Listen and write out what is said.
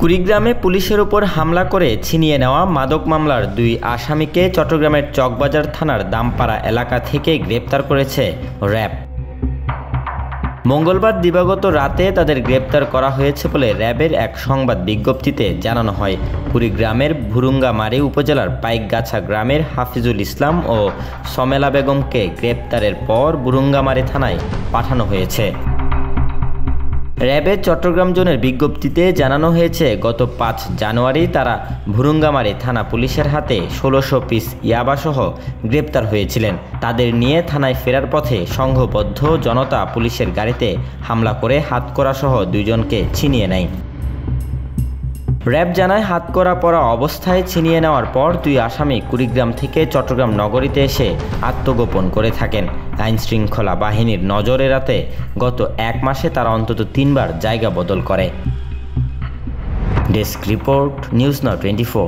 কুড়িগ্রামে পুলিশের উপর হামলা করে ছিনিয়ে নেওয়া মাদক মামলার দুই আসামিকে চট্টগ্রামের চকবাজার থানার দামপাড়া এলাকা থেকে গ্রেপ্তার করেছে র্যাব। মঙ্গলবার দিবাগত রাতে তাদের গ্রেপ্তার করা হয়েছে বলে র্যাবের এক সংবাদ বিজ্ঞপ্তিতে জানানো হয়। কুড়িগ্রামের ভুরুঙ্গামারী উপজেলার পাইকগাছা গ্রামের হাফিজুল ইসলাম ও সমেলা বেগমকে গ্রেপ্তারের পর ভুরুঙ্গামারী থানায় পাঠানো হয়েছে। র্যাবের চট্টগ্রাম জোনের বিজ্ঞপ্তিতে জানানো হয়েছে, গত 5 জানুয়ারি তারা ভুরুঙ্গামারী থানা পুলিশের হাতে 1600 পিস ইয়াবাসহ গ্রেপ্তার হয়েছিলেন। তাদের নিয়ে থানায় ফেরার পথে সংঘবদ্ধ জনতা পুলিশের গাড়িতে হামলা করে হাতকড়াসহ 2 জনকে ছিনিয়ে নেয়। র্যাব জানায়, হাতকড়া পরা অবস্থায় ছিনিয়ে নেওয়ার পর 2 আসামি কুড়িগ্রাম থেকে চট্টগ্রাম নগরীতে এসে আত্মগোপন করে থাকেন। আইনশৃঙ্খলা বাহিনীর নজর এড়াতে গত 1 মাসে তারা অন্তত 3 বার জায়গা বদল করে। Desk report, news now 24।